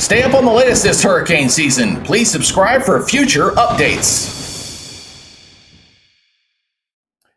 Stay up on the latest this hurricane season. Please subscribe for future updates.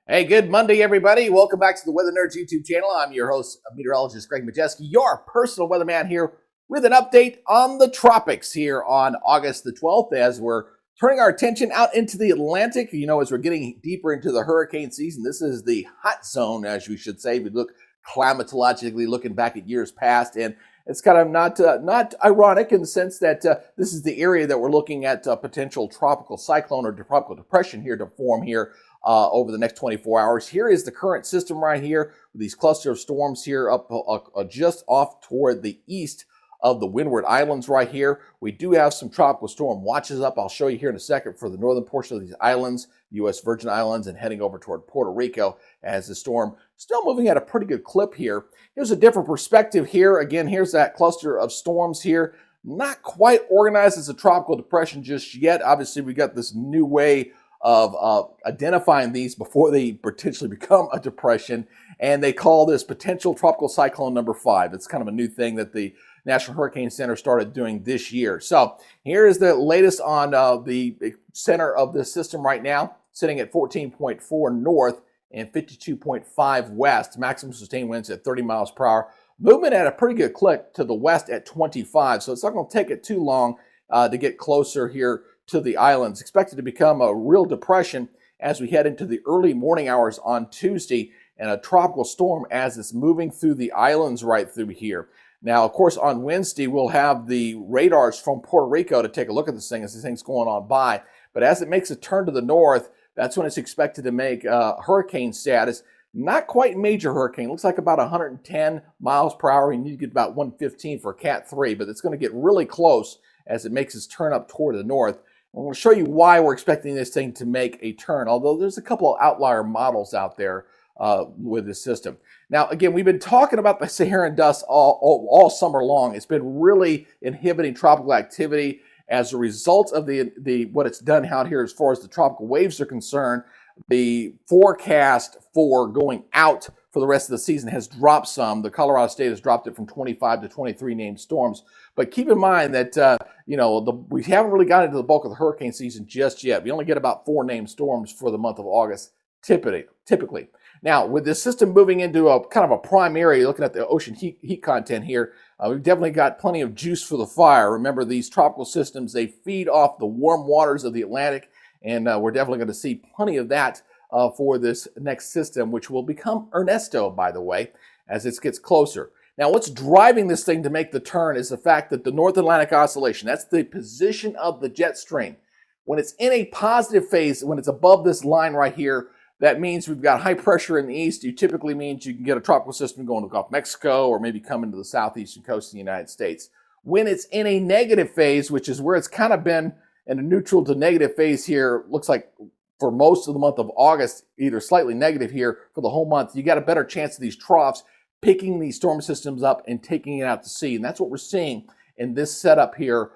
Hey, good Monday, everybody. Welcome back to the Weather Nerds YouTube channel. I'm your host, meteorologist Greg Majeski, your personal weatherman here with an update on the tropics here on August the 12th as we're turning our attention out into the Atlantic. You know, as we're getting deeper into the hurricane season, this is the hot zone, as we should say. We look climatologically looking back at years past, and it's kind of not ironic in the sense that this is the area that we're looking at potential tropical cyclone or tropical depression here to form here over the next 24 hours. Here is the current system right here with these cluster of storms here up just off toward the east of the Winward Islands right here. We do have some tropical storm watches up. I'll show you here in a second for the northern portion of these islands, U.S. Virgin Islands, and heading over toward Puerto Rico as the storm still moving at a pretty good clip here. Here's a different perspective here. Again, here's that cluster of storms here. Not quite organized as a tropical depression just yet. Obviously, we got this new way of identifying these before they potentially become a depression, and they call this potential tropical cyclone number 5. It's kind of a new thing that the National Hurricane Center started doing this year. So here is the latest on the center of this system right now, sitting at 14.4 north and 52.5 west. Maximum sustained winds at 30 miles per hour. Movement at a pretty good clip to the west at 25. So it's not going to take it too long to get closer here to the islands. Expected to become a real depression as we head into the early morning hours on Tuesday, and a tropical storm as it's moving through the islands right through here. Now, of course, on Wednesday, we'll have the radars from Puerto Rico to take a look at this thing as this thing's going on by. But as it makes a turn to the north, that's when it's expected to make hurricane status. Not quite major hurricane. Looks like about 110 miles per hour. You need to get about 115 for Cat 3, but it's going to get really close as it makes its turn up toward the north. I'm going to show you why we're expecting this thing to make a turn, although there's a couple of outlier models out there with this system. Now, again, we've been talking about the Saharan dust all summer long. It's been really inhibiting tropical activity as a result of what it's done out here as far as the tropical waves are concerned. The forecast for going out for the rest of the season has dropped some. The Colorado state has dropped it from 25 to 23 named storms. But keep in mind that we haven't really gotten into the bulk of the hurricane season just yet. We only get about 4 named storms for the month of August, typically. Now, with this system moving into a kind of a prime area, looking at the ocean heat content here, we've definitely got plenty of juice for the fire. Remember, these tropical systems, they feed off the warm waters of the Atlantic, and we're definitely going to see plenty of that for this next system, which will become Ernesto, by the way, as it gets closer. Now, what's driving this thing to make the turn is the fact that the North Atlantic Oscillation, that's the position of the jet stream. When it's in a positive phase, when it's above this line right here, that means we've got high pressure in the east. It typically means you can get a tropical system going to Gulf of Mexico or maybe come into the southeastern coast of the United States. When it's in a negative phase, which is where it's kind of been in a neutral to negative phase here, looks like for most of the month of August, either slightly negative here for the whole month, you got a better chance of these troughs picking these storm systems up and taking it out to sea. And that's what we're seeing in this setup here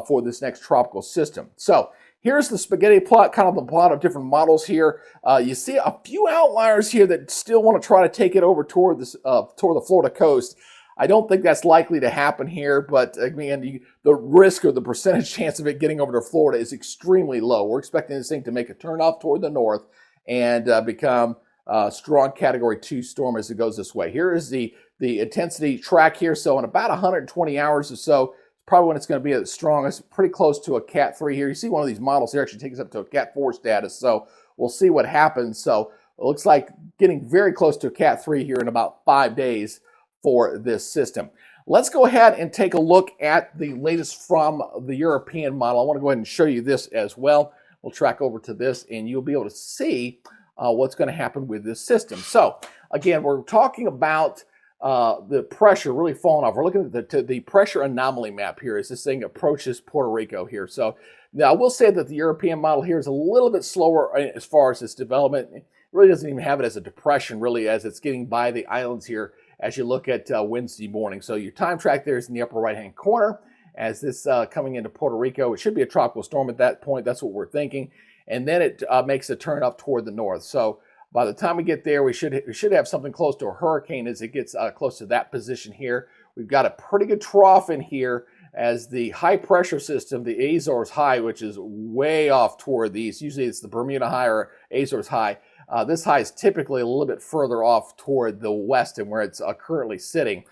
for this next tropical system. So here's the spaghetti plot, kind of the plot of different models here. You see a few outliers here that still want to try to take it over toward the Florida coast. I don't think that's likely to happen here, but again, the risk or the percentage chance of it getting over to Florida is extremely low. We're expecting this thing to make a turn off toward the north and become a strong Category 2 storm as it goes this way. Here is the intensity track here. So in about 120 hours or so, probably when it's going to be at its strongest, pretty close to a Cat 3 here. You see one of these models here actually takes us up to a Cat 4 status, so we'll see what happens. So it looks like getting very close to a Cat 3 here in about 5 days for this system. Let's go ahead and take a look at the latest from the European model. I want to go ahead and show you this as well. We'll track over to this, and you'll be able to see what's going to happen with this system. So again, we're talking about the pressure really falling off. We're looking at the pressure anomaly map here as this thing approaches Puerto Rico here. So now I will say that the European model here is a little bit slower as far as its development. It really doesn't even have it as a depression really as it's getting by the islands here as you look at Wednesday morning. So your time track there is in the upper right-hand corner as this coming into Puerto Rico. It should be a tropical storm at that point. That's what we're thinking. And then it makes a turn up toward the north. So by the time we get there, we should have something close to a hurricane as it gets close to that position here. We've got a pretty good trough in here as the high pressure system, the Azores High, which is way off toward the east. Usually it's the Bermuda High or Azores High. This high is typically a little bit further off toward the west and where it's currently sitting.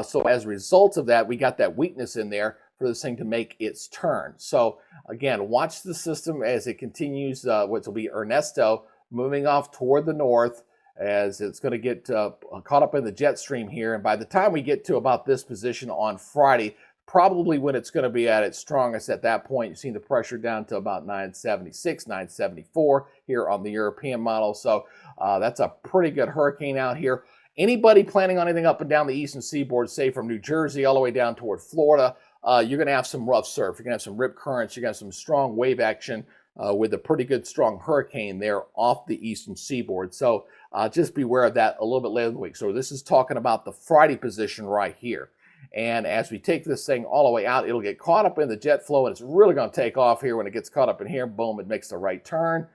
So as a result of that, we got that weakness in there for this thing to make its turn. So again, watch the system as it continues, which will be Ernesto, moving off toward the north, as it's going to get caught up in the jet stream here. And by the time we get to about this position on Friday, probably when it's going to be at its strongest at that point, you've seen the pressure down to about 976, 974 here on the European model. So that's a pretty good hurricane out here. Anybody planning on anything up and down the eastern seaboard, say from New Jersey all the way down toward Florida, you're going to have some rough surf. You're going to have some rip currents. You're going to have some strong wave action with a pretty good strong hurricane there off the eastern seaboard. So just beware of that a little bit later in the week. So this is talking about the Friday position right here. And as we take this thing all the way out, it'll get caught up in the jet flow, and it's really going to take off here. When it gets caught up in here, boom, it makes the right turn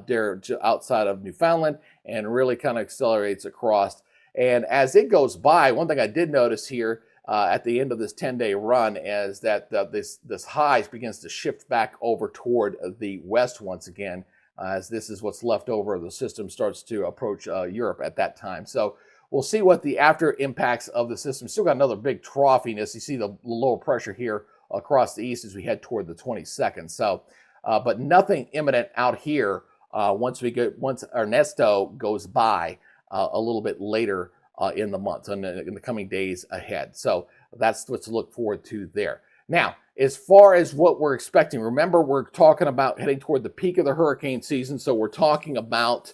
there outside of Newfoundland and really kind of accelerates across. And as it goes by, one thing I did notice here at the end of this 10-day run is that this high begins to shift back over toward the west once again, as this is what's left over. The system starts to approach Europe at that time. So we'll see what the after impacts of the system. Still got another big troughiness. You see the lower pressure here across the east as we head toward the 22nd. So, but nothing imminent out here once Ernesto goes by a little bit later in the month and in the coming days ahead. So that's what to look forward to there. Now, as far as what we're expecting, remember we're talking about heading toward the peak of the hurricane season. So we're talking about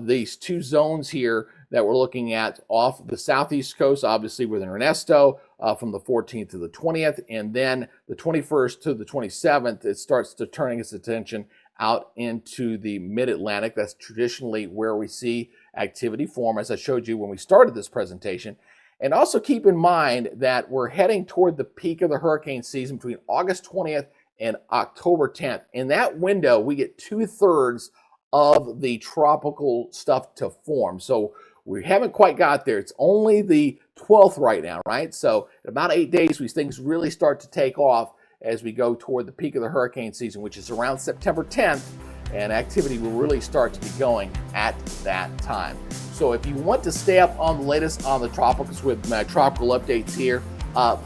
these two zones here that we're looking at off the southeast coast, obviously with Ernesto from the 14th to the 20th, and then the 21st to the 27th, it starts to turning its attention out into the mid-Atlantic. That's traditionally where we see activity form, as I showed you when we started this presentation. And also keep in mind that we're heading toward the peak of the hurricane season between August 20th and October 10th. In that window, we get 2/3 of the tropical stuff to form. So we haven't quite got there. It's only the 12th right now, right? So in about 8 days, these things really start to take off as we go toward the peak of the hurricane season, which is around September 10th, and activity will really start to be going at that time. So if you want to stay up on the latest on the tropicals with my tropical updates here,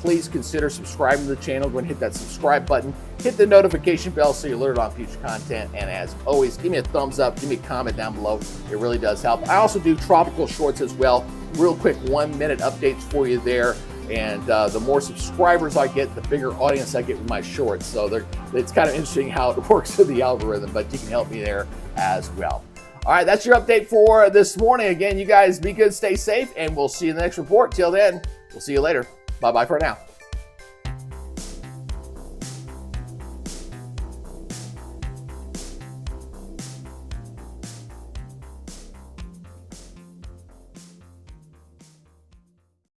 please consider subscribing to the channel. Go ahead and hit that subscribe button. Hit the notification bell so you're alerted on future content. And as always, give me a thumbs up, give me a comment down below. It really does help. I also do tropical shorts as well. Real quick 1-minute updates for you there. And the more subscribers I get, the bigger audience I get with my shorts. So it's kind of interesting how it works with the algorithm, but you can help me there as well. All right, that's your update for this morning. Again, you guys be good, stay safe, and we'll see you in the next report. Till then, we'll see you later. Bye-bye for now.